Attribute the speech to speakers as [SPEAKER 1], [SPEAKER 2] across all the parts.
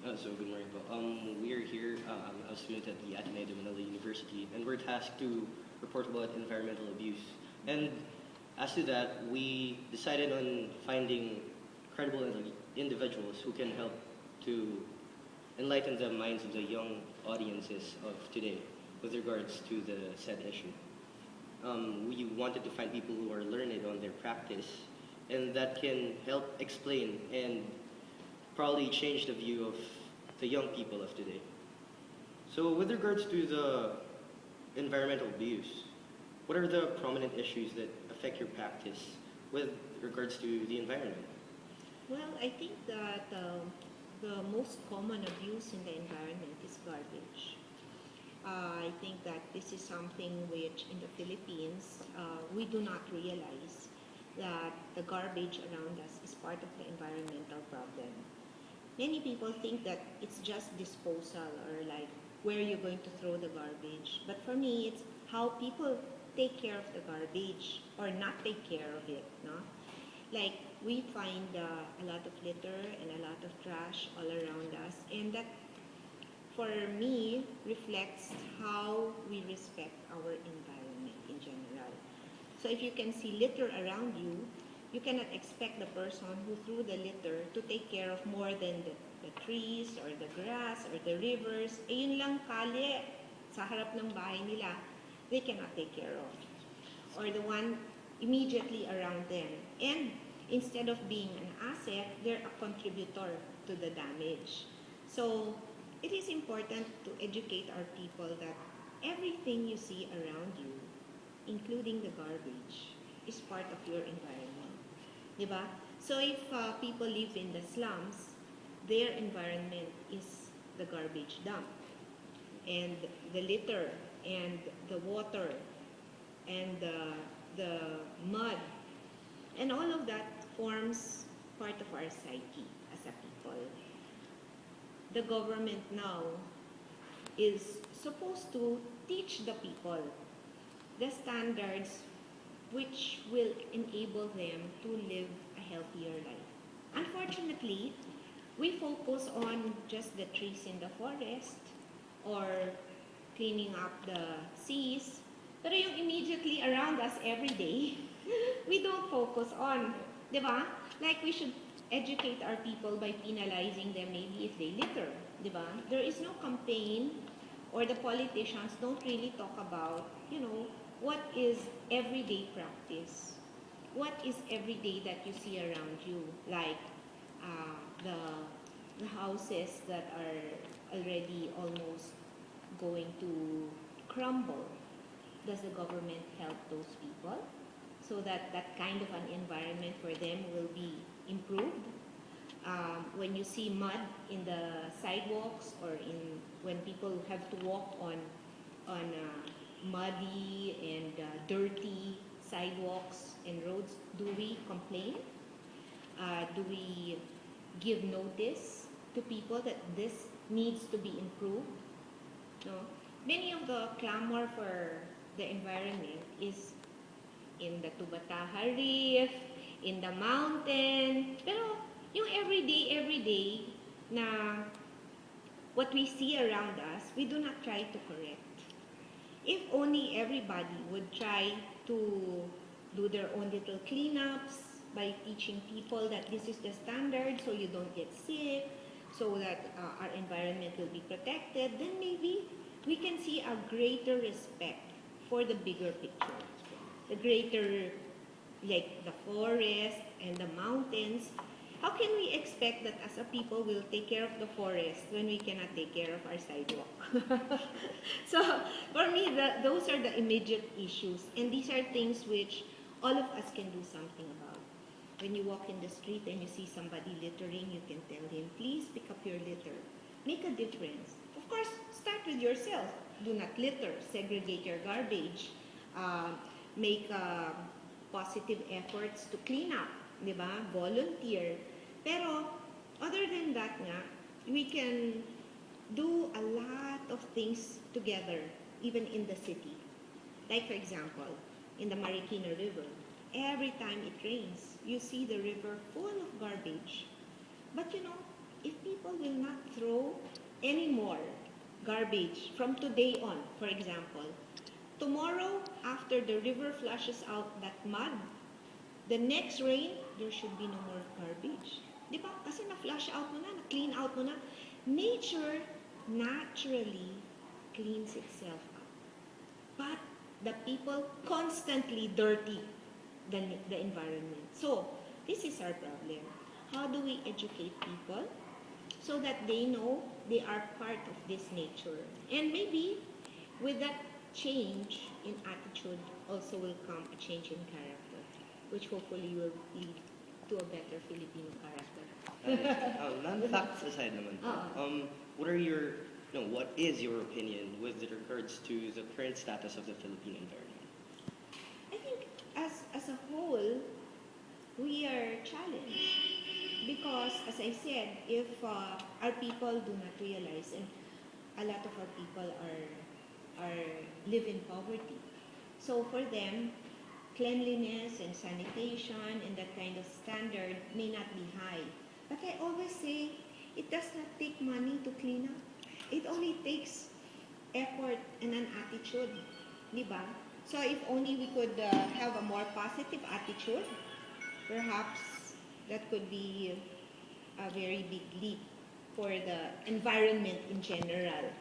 [SPEAKER 1] Good morning po. We are here, I'm a student at the Ateneo de Manila University, and we're tasked to report about environmental abuse. And as to that, we decided on finding credible individuals who can help to enlighten the minds of the young audiences of today with regards to the said issue. We wanted to find people who are learned on their practice and that can help explain and probably change the view of the young people of today. So with regards to the environmental abuse, what are the prominent issues that affect your practice with regards to the environment?
[SPEAKER 2] Well, I think that the most common abuse in the environment is garbage. I think that this is something which in the Philippines we do not realize that the garbage around us is part of the environmental problem. Many people think that it's just disposal or like where you're going to throw the garbage. But for me, it's how people take care of the garbage or not take care of it. No? Like we find a lot of litter and a lot of trash all around us, and that for me reflects how we respect our environment in general. So if you can see litter around you, you cannot expect the person who threw the litter to take care of more than the trees or the grass or the rivers. Eh yun lang kalye sa harap ng bahay nila, they cannot take care of. Or the one immediately around them. And instead of being an asset, they're a contributor to the damage. So it is important to educate our people that everything you see around you, including the garbage, is part of your environment. Diba? So if people live in the slums, their environment is the garbage dump, and the litter, and the water, and the mud, and all of that forms part of our psyche as a people. The government now is supposed to teach the people the standards which will enable them to live a healthier life. Unfortunately, we focus on just the trees in the forest or cleaning up the seas, pero yung immediately around us every day, we don't focus on, di ba? Like we should educate our people by penalizing them maybe if they litter, di ba? There is no campaign, or the politicians don't really talk about, what is everyday practice? What is everyday that you see around you? Like the houses that are already almost going to crumble. Does the government help those people so that that kind of an environment for them will be improved? When you see mud in the sidewalks or when people have to walk on muddy and dirty sidewalks and roads, do we complain? Do we give notice to people that this needs to be improved? No? Many of the clamor for the environment is in the Tubataha Reef, in the mountain, pero yung everyday na what we see around us, we do not try to correct. If only everybody would try to do their own little cleanups by teaching people that this is the standard so you don't get sick, so that our environment will be protected, then maybe we can see a greater respect for the bigger picture. The greater, like the forest and the mountains. How can we expect that as a people we'll take care of the forest when we cannot take care of our sidewalk? So for me, those are the immediate issues, and these are things which all of us can do something about. When you walk in the street and you see somebody littering, you can tell him, please pick up your litter. Make a difference. Of course, start with yourself. Do not litter. Segregate your garbage. Make positive efforts to clean up. Diba? Volunteer. Pero, other than that nga, we can do a lot of things together, even in the city. Like for example, in the Marikina River, every time it rains, you see the river full of garbage. But if people will not throw any more garbage from today on, for example, tomorrow after the river flushes out that mud, the next rain, there should be no more garbage. Di ba? Kasi na-flush out mo na, na-clean out mo na. Nature naturally cleans itself up. But the people constantly dirty the environment. So, this is our problem. How do we educate people so that they know they are part of this nature? And maybe with that change in attitude also will come a change in character, which hopefully will lead to a better Filipino character.
[SPEAKER 1] Non-facts aside naman po, what are your, no, what is your opinion with regards to the current status of the Philippine environment?
[SPEAKER 2] I think as a whole, we are challenged because, as I said, if our people do not realize, and a lot of our people live in poverty, so for them, cleanliness and sanitation and that kind of standard may not be high. But I always say, it does not take money to clean up. It only takes effort and an attitude, di ba? So if only we could have a more positive attitude, perhaps that could be a very big leap for the environment in general.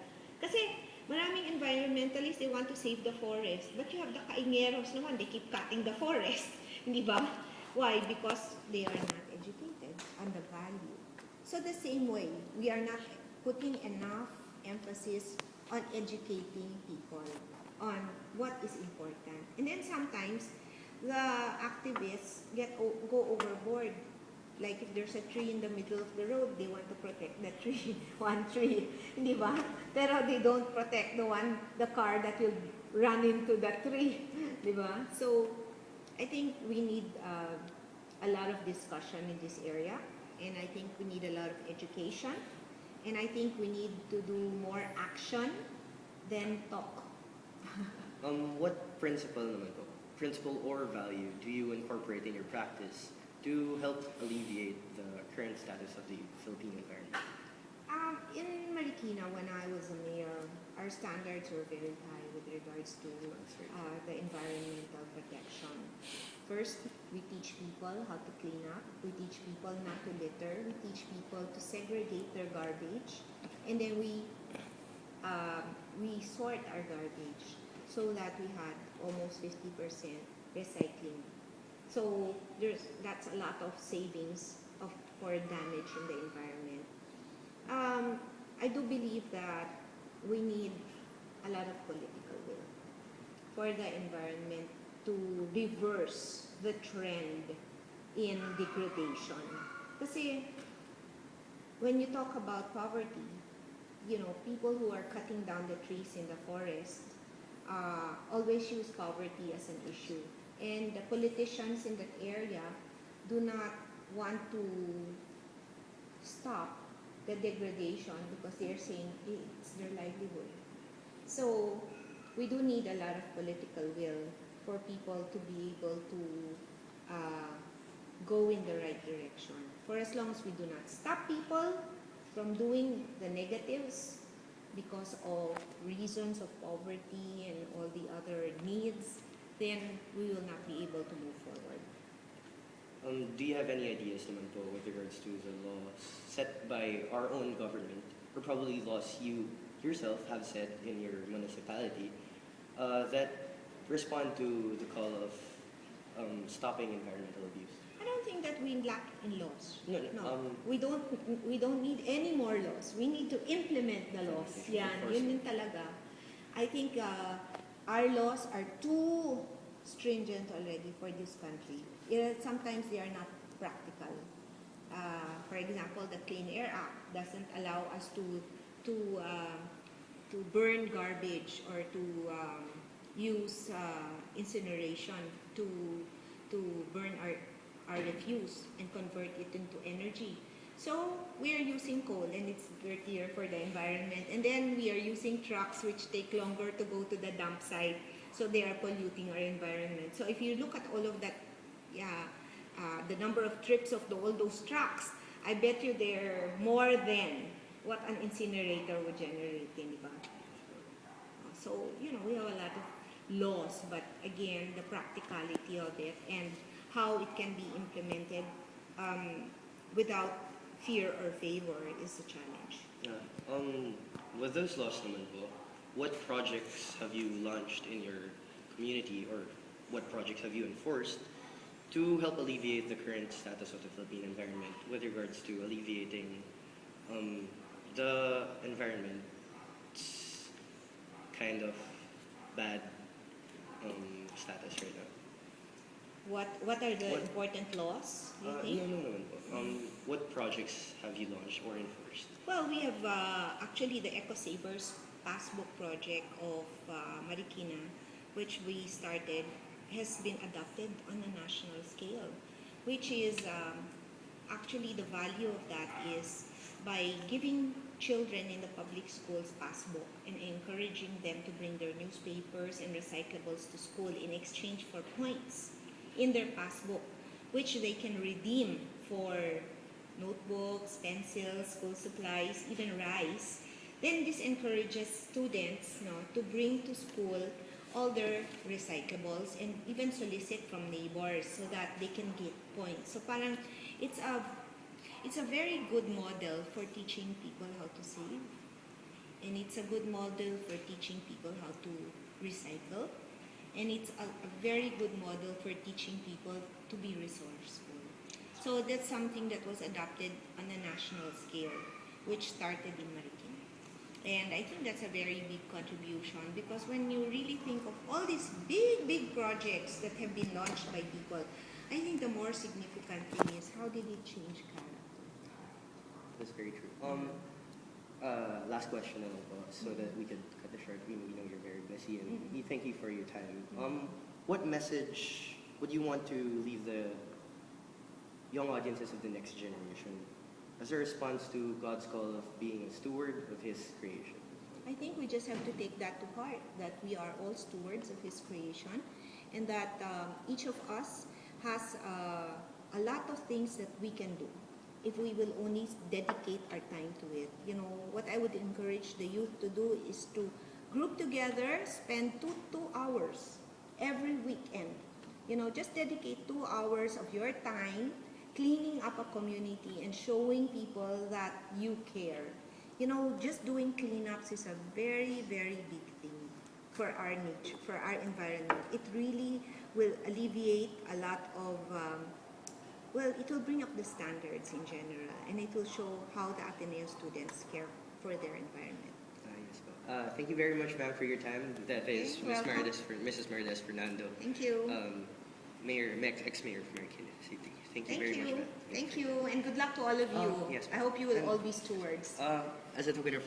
[SPEAKER 2] Kasi maraming environmentalists, they want to save the forest. But you have the kaingeros naman, they keep cutting the forest. Di ba? Why? Because they are not educated on the value. So the same way, we are not putting enough emphasis on educating people on what is important. And then sometimes, the activists go overboard. Like if there's a tree in the middle of the road, they want to protect the tree, one tree, di ba? Pero they don't protect the car that will run into the tree, di ba? So I think we need a lot of discussion in this area, and I think we need a lot of education, and I think we need to do more action than talk.
[SPEAKER 1] What principle naman po, principle or value do you incorporate in your practice to help alleviate the current status of the Philippine environment?
[SPEAKER 2] In Marikina, when I was a mayor, our standards were very high with regards to the environmental protection. First, we teach people how to clean up. We teach people not to litter. We teach people to segregate their garbage. And then we sort our garbage so that we had almost 50% recycling. So that's a lot of savings for damage in the environment. I do believe that we need a lot of political will for the environment to reverse the trend in degradation. Kasi when you talk about poverty, you know, people who are cutting down the trees in the forest always use poverty as an issue. And the politicians in that area do not want to stop the degradation because they're saying it's their livelihood. So we do need a lot of political will for people to be able to go in the right direction. For as long as we do not stop people from doing the negatives because of reasons of poverty and all the other needs, then we will not be able to move forward.
[SPEAKER 1] Do you have any ideas naman po with regards to the laws set by our own government, or probably laws you yourself have set in your municipality that respond to the call of stopping environmental abuse?
[SPEAKER 2] I don't think that we lack in laws.
[SPEAKER 1] No.
[SPEAKER 2] We don't need any more laws. We need to implement the laws. Yan, yun din talaga. I think our laws are too stringent already for this country. Sometimes they are not practical. For example, the Clean Air Act doesn't allow us to burn garbage or to use incineration to burn our refuse and convert it into energy. So we are using coal and it's dirtier for the environment. And then we are using trucks which take longer to go to the dump site. So they are polluting our environment. So if you look at all of that, the number of trips of all those trucks, I bet you they're more than what an incinerator would generate, di ba? So, we have a lot of laws, but again, the practicality of it and how it can be implemented without fear or favor is the challenge.
[SPEAKER 1] With those laws naman po, what projects have you launched in your community, or what projects have you enforced to help alleviate the current status of the Philippine environment with regards to alleviating the environment's kind of bad status right now?
[SPEAKER 2] What are the
[SPEAKER 1] What-
[SPEAKER 2] important laws, you think?
[SPEAKER 1] No. What projects have you launched or enforced?
[SPEAKER 2] Well, we have actually the Eco Savers Passbook project of Marikina, which we started, has been adopted on a national scale, which is actually the value of that is by giving children in the public schools passbook and encouraging them to bring their newspapers and recyclables to school in exchange for points in their passbook, which they can redeem for notebooks, pencils, school supplies, even rice. Then this encourages students to bring to school all their recyclables and even solicit from neighbors so that they can get points. So parang it's a very good model for teaching people how to save, and it's a good model for teaching people how to recycle, and it's a very good model for teaching people to be resourceful. So that's something that was adopted on a national scale, which started in Marikina. And I think that's a very big contribution, because when you really think of all these big projects that have been launched by people, I think the more significant thing is how did it change character?
[SPEAKER 1] That's very true. Last question na lang po, so that we can cut it short. We know you're very busy, and we thank you for your time. What message would you want to leave the young audiences of the next generation as a response to God's call of being a steward of His creation?
[SPEAKER 2] I think we just have to take that to heart, that we are all stewards of His creation, and that each of us has a lot of things that we can do if we will only dedicate our time to it. What I would encourage the youth to do is to group together, spend two hours every weekend. Just dedicate 2 hours of your time cleaning up a community and showing people that you care. Just doing cleanups is a very, very big thing for our nature, for our environment. It really will alleviate a lot of, it will bring up the standards in general, and it will show how the Ateneo students care for their environment.
[SPEAKER 1] Yes po. Thank you very much, ma'am, for your time. That is
[SPEAKER 2] Okay, welcome.
[SPEAKER 1] Mrs. Marides Fernando,
[SPEAKER 2] Thank you.
[SPEAKER 1] ex-mayor of Marikina City. Thank you very much, ma'am.
[SPEAKER 2] Thank you, and good luck to all of you.
[SPEAKER 1] Yes,
[SPEAKER 2] I hope you will all be stewards.
[SPEAKER 1] As a token of